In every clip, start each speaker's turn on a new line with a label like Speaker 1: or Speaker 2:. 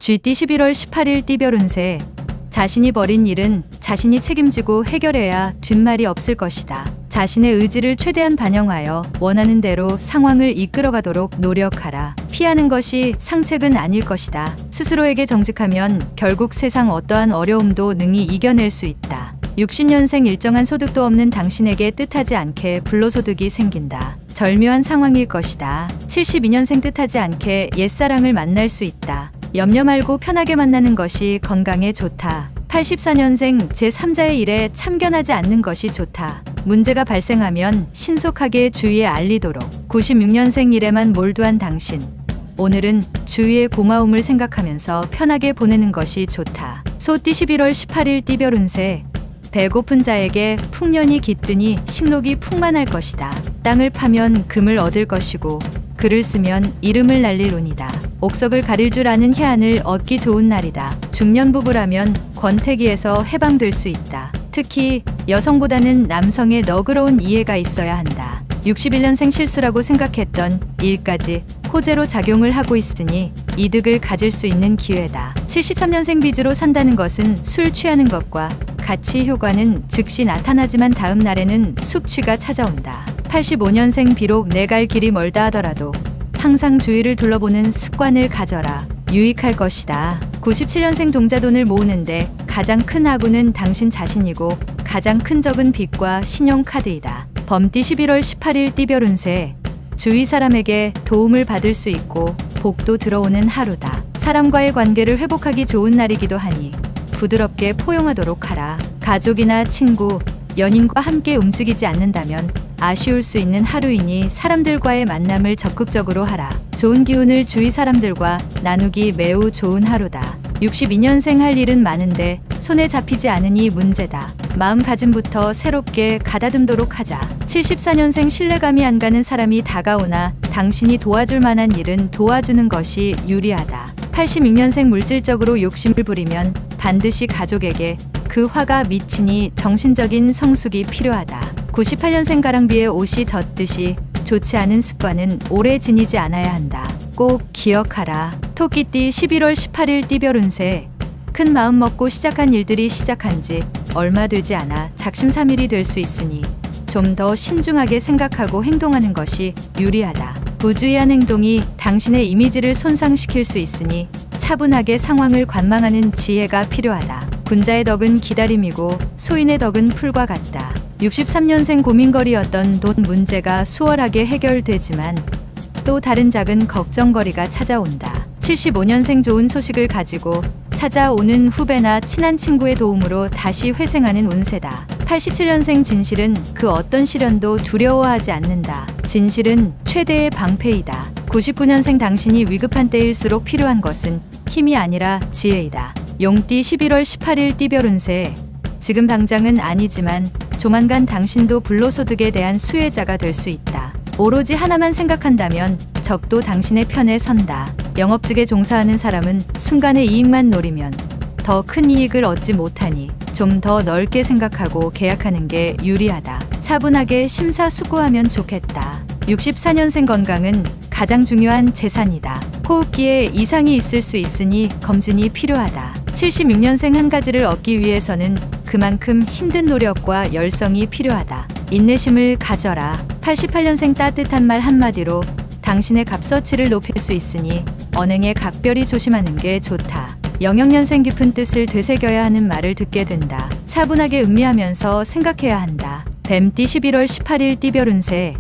Speaker 1: 쥐띠 11월 18일 띠별 운세. 자신이 벌인 일은 자신이 책임지고 해결해야 뒷말이 없을 것이다. 자신의 의지를 최대한 반영하여 원하는 대로 상황을 이끌어가도록 노력하라. 피하는 것이 상책은 아닐 것이다. 스스로에게 정직하면 결국 세상 어떠한 어려움도 능히 이겨낼 수 있다. 60년생 일정한 소득도 없는 당신에게 뜻하지 않게 불로소득이 생긴다. 절묘한 상황일 것이다. 72년생 뜻하지 않게 옛사랑을 만날 수 있다. 염려 말고 편하게 만나는 것이 건강에 좋다. 84년생 제3자의 일에 참견하지 않는 것이 좋다. 문제가 발생하면 신속하게 주위에 알리도록. 96년생 일에만 몰두한 당신. 오늘은 주위의 고마움을 생각하면서 편하게 보내는 것이 좋다. 소띠 11월 18일 띠별 운세. 배고픈 자에게 풍년이 깃드니 식록이 풍만할 것이다. 땅을 파면 금을 얻을 것이고 글을 쓰면 이름을 날릴 운이다. 옥석을 가릴 줄 아는 해안을 얻기 좋은 날이다. 중년 부부라면 권태기에서 해방될 수 있다. 특히 여성보다는 남성의 너그러운 이해가 있어야 한다. 61년생 실수라고 생각했던 일까지 호재로 작용을 하고 있으니 이득을 가질 수 있는 기회다. 73년생 빚으로 산다는 것은 술 취하는 것과 같이 효과는 즉시 나타나지만 다음 날에는 숙취가 찾아온다. 85년생 비록 내 갈 길이 멀다 하더라도 항상 주위를 둘러보는 습관을 가져라. 유익할 것이다. 97년생 종자돈을 모으는데 가장 큰 악우는 당신 자신이고 가장 큰 적은 빚과 신용카드이다. 범띠 11월 18일 띠별 운세. 주위 사람에게 도움을 받을 수 있고 복도 들어오는 하루다. 사람과의 관계를 회복하기 좋은 날이기도 하니 부드럽게 포용하도록 하라. 가족이나 친구, 연인과 함께 움직이지 않는다면 아쉬울 수 있는 하루이니 사람들과의 만남을 적극적으로 하라. 좋은 기운을 주위 사람들과 나누기 매우 좋은 하루다. 62년생 할 일은 많은데 손에 잡히지 않으니 문제다. 마음가짐부터 새롭게 가다듬도록 하자. 74년생 신뢰감이 안 가는 사람이 다가오나 당신이 도와줄 만한 일은 도와주는 것이 유리하다. 86년생 물질적으로 욕심을 부리면 반드시 가족에게 그 화가 미치니 정신적인 성숙이 필요하다. 98년생 가랑비에 옷이 젖듯이 좋지 않은 습관은 오래 지니지 않아야 한다. 꼭 기억하라. 토끼띠 11월 18일 띠별 운세. 큰 마음 먹고 시작한 일들이 시작한 지 얼마 되지 않아 작심삼일이 될 수 있으니 좀 더 신중하게 생각하고 행동하는 것이 유리하다. 부주의한 행동이 당신의 이미지를 손상시킬 수 있으니 차분하게 상황을 관망하는 지혜가 필요하다. 군자의 덕은 기다림이고 소인의 덕은 풀과 같다. 63년생 고민거리였던 돈 문제가 수월하게 해결되지만 또 다른 작은 걱정거리가 찾아온다. 75년생 좋은 소식을 가지고 찾아오는 후배나 친한 친구의 도움으로 다시 회생하는 운세다. 87년생 진실은 그 어떤 시련도 두려워하지 않는다. 진실은 최대의 방패이다. 99년생 당신이 위급한 때일수록 필요한 것은 힘이 아니라 지혜이다. 용띠 11월 18일 띠별 운세. 지금 당장은 아니지만 조만간 당신도 불로소득에 대한 수혜자가 될 수 있다. 오로지 하나만 생각한다면 적도 당신의 편에 선다. 영업직에 종사하는 사람은 순간의 이익만 노리면 더 큰 이익을 얻지 못하니 좀 더 넓게 생각하고 계약하는 게 유리하다. 차분하게 심사숙고하면 좋겠다. 64년생 건강은 가장 중요한 재산이다. 호흡기에 이상이 있을 수 있으니 검진이 필요하다. 76년생 한 가지를 얻기 위해서는 그만큼 힘든 노력과 열성이 필요하다. 인내심을 가져라. 88년생 따뜻한 말 한마디로 당신의 값어치를 높일 수 있으니 언행에 각별히 조심하는 게 좋다. 영역년생 깊은 뜻을 되새겨야 하는 말을 듣게 된다. 차분하게 음미하면서 생각해야 한다. 뱀띠 11월 18일 띠별 운세.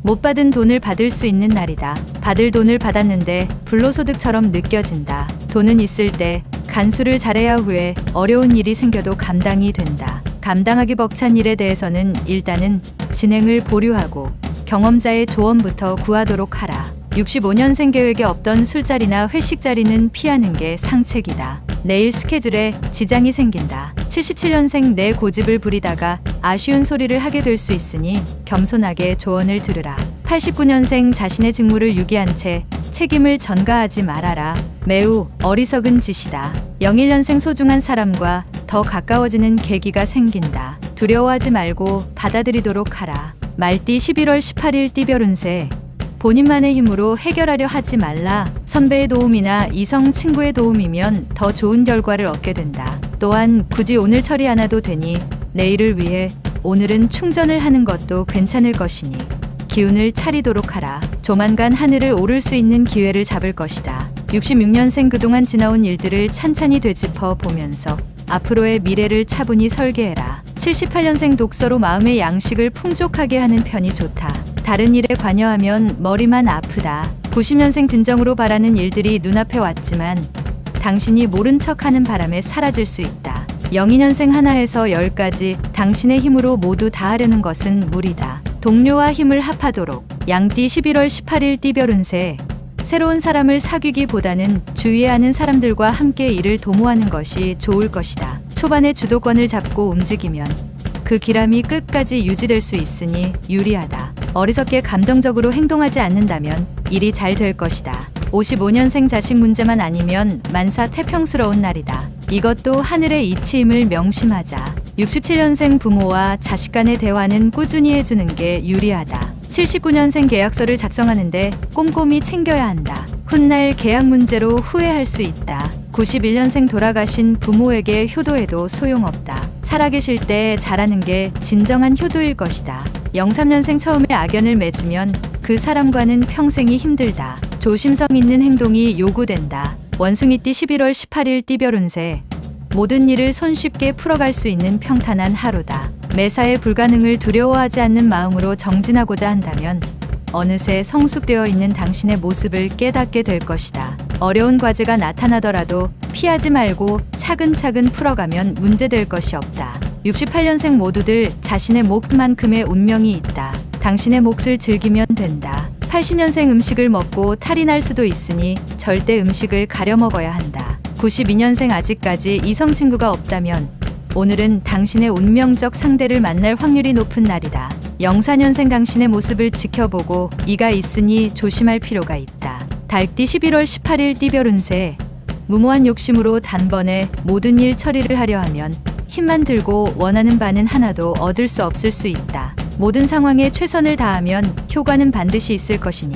Speaker 1: 못 받은 돈을 받을 수 있는 날이다. 받을 돈을 받았는데 불로소득처럼 느껴진다. 돈은 있을 때 간수를 잘해야 후에 어려운 일이 생겨도 감당이 된다. 감당하기 벅찬 일에 대해서는 일단은 진행을 보류하고 경험자의 조언부터 구하도록 하라. 65년생 계획에 없던 술자리나 회식 자리는 피하는 게 상책이다. 내일 스케줄에 지장이 생긴다. 77년생 내 고집을 부리다가 아쉬운 소리를 하게 될 수 있으니 겸손하게 조언을 들으라. 89년생 자신의 직무를 유기한 채 책임을 전가하지 말아라. 매우 어리석은 짓이다. 01년생 소중한 사람과 더 가까워지는 계기가 생긴다. 두려워하지 말고 받아들이도록 하라. 말띠 11월 18일 띠별 운세. 본인만의 힘으로 해결하려 하지 말라. 선배의 도움이나 이성 친구의 도움이면 더 좋은 결과를 얻게 된다. 또한 굳이 오늘 처리 안 해도 되니 내일을 위해 오늘은 충전을 하는 것도 괜찮을 것이니 기운을 차리도록 하라. 조만간 하늘을 오를 수 있는 기회를 잡을 것이다. 66년생 그동안 지나온 일들을 찬찬히 되짚어 보면서 앞으로의 미래를 차분히 설계해라. 78년생 독서로 마음의 양식을 풍족하게 하는 편이 좋다. 다른 일에 관여하면 머리만 아프다. 90년생 진정으로 바라는 일들이 눈앞에 왔지만 당신이 모른 척하는 바람에 사라질 수 있다. 02년생 하나에서 10까지 당신의 힘으로 모두 다 하려는 것은 무리다. 동료와 힘을 합하도록. 양띠 11월 18일 띠별 운세. 새로운 사람을 사귀기보다는 주위에 아는 사람들과 함께 일을 도모하는 것이 좋을 것이다. 초반에 주도권을 잡고 움직이면 그 길함이 끝까지 유지될 수 있으니 유리하다. 어리석게 감정적으로 행동하지 않는다면 일이 잘 될 것이다. 55년생 자식 문제만 아니면 만사 태평스러운 날이다. 이것도 하늘의 이치임을 명심하자. 67년생 부모와 자식 간의 대화는 꾸준히 해주는 게 유리하다. 79년생 계약서를 작성하는데 꼼꼼히 챙겨야 한다. 훗날 계약 문제로 후회할 수 있다. 91년생 돌아가신 부모에게 효도해도 소용없다. 살아계실 때 잘하는 게 진정한 효도일 것이다. 03년생 처음에 악연을 맺으면 그 사람과는 평생이 힘들다. 조심성 있는 행동이 요구된다. 원숭이띠 11월 18일 띠별 운세. 모든 일을 손쉽게 풀어갈 수 있는 평탄한 하루다. 매사에 불가능을 두려워하지 않는 마음으로 정진하고자 한다면 어느새 성숙되어 있는 당신의 모습을 깨닫게 될 것이다. 어려운 과제가 나타나더라도 피하지 말고 차근차근 풀어가면 문제될 것이 없다. 68년생 모두들 자신의 몫만큼의 운명이 있다. 당신의 몫을 즐기면 된다. 80년생 음식을 먹고 탈이 날 수도 있으니 절대 음식을 가려 먹어야 한다. 92년생 아직까지 이성 친구가 없다면 오늘은 당신의 운명적 상대를 만날 확률이 높은 날이다. 04년생 당신의 모습을 지켜보고 이가 있으니 조심할 필요가 있다. 달띠 11월 18일 띠별 운세. 무모한 욕심으로 단번에 모든 일 처리를 하려 하면 힘만 들고 원하는 바는 하나도 얻을 수 없을 수 있다. 모든 상황에 최선을 다하면 효과는 반드시 있을 것이니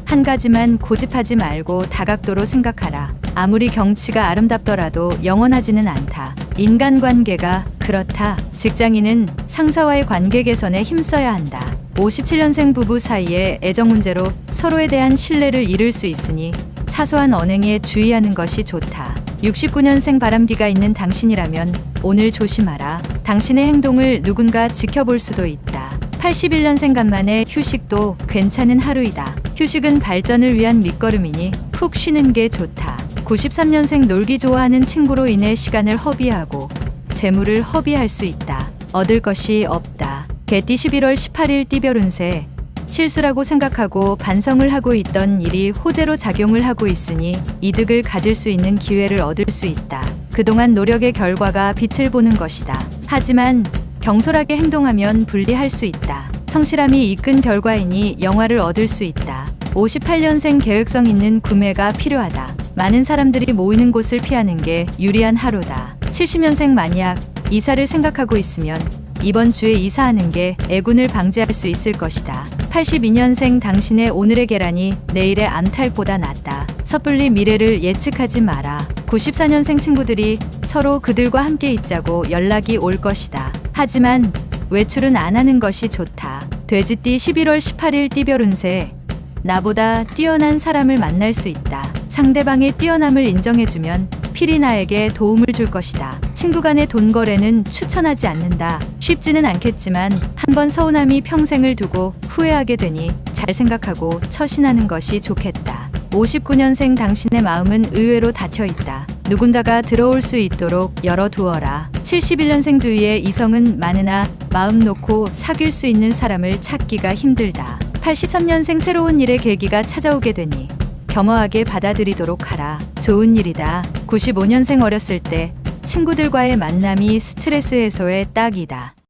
Speaker 1: 한 가지만 고집하지 말고 다각도로 생각하라. 아무리 경치가 아름답더라도 영원하지는 않다. 인간관계가 그렇다. 직장인은 상사와의 관계 개선에 힘써야 한다. 57년생 부부 사이에 애정 문제로 서로에 대한 신뢰를 잃을 수 있으니 사소한 언행에 주의하는 것이 좋다. 69년생 바람기가 있는 당신이라면 오늘 조심하라. 당신의 행동을 누군가 지켜볼 수도 있다. 81년생 간만에 휴식도 괜찮은 하루이다. 휴식은 발전을 위한 밑거름이니 푹 쉬는 게 좋다. 93년생 놀기 좋아하는 친구로 인해 시간을 허비하고 재물을 허비할 수 있다. 얻을 것이 없다. 개띠 11월 18일 띠별 운세. 실수라고 생각하고 반성을 하고 있던 일이 호재로 작용을 하고 있으니 이득을 가질 수 있는 기회를 얻을 수 있다. 그동안 노력의 결과가 빛을 보는 것이다. 하지만 경솔하게 행동하면 불리할 수 있다. 성실함이 이끈 결과이니 영화를 얻을 수 있다. 58년생 계획성 있는 구매가 필요하다. 많은 사람들이 모이는 곳을 피하는 게 유리한 하루다. 70년생 만약 이사를 생각하고 있으면 이번 주에 이사하는 게 애군을 방지할 수 있을 것이다. 82년생 당신의 오늘의 계란이 내일의 암탉보다 낫다. 섣불리 미래를 예측하지 마라. 94년생 친구들이 서로 그들과 함께 있자고 연락이 올 것이다. 하지만 외출은 안 하는 것이 좋다. 돼지띠 11월 18일 띠별 운세. 나보다 뛰어난 사람을 만날 수 있다. 상대방의 뛰어남을 인정해주면 필히 나에게 도움을 줄 것이다. 친구 간의 돈 거래는 추천하지 않는다. 쉽지는 않겠지만 한번 서운함이 평생을 두고 후회하게 되니 잘 생각하고 처신하는 것이 좋겠다. 59년생 당신의 마음은 의외로 닫혀 있다. 누군가가 들어올 수 있도록 열어두어라. 71년생 주위에 이성은 많으나 마음 놓고 사귈 수 있는 사람을 찾기가 힘들다. 83년생 새로운 일의 계기가 찾아오게 되니 겸허하게 받아들이도록 하라. 좋은 일이다. 95년생 어렸을 때 친구들과의 만남이 스트레스 해소에 딱이다.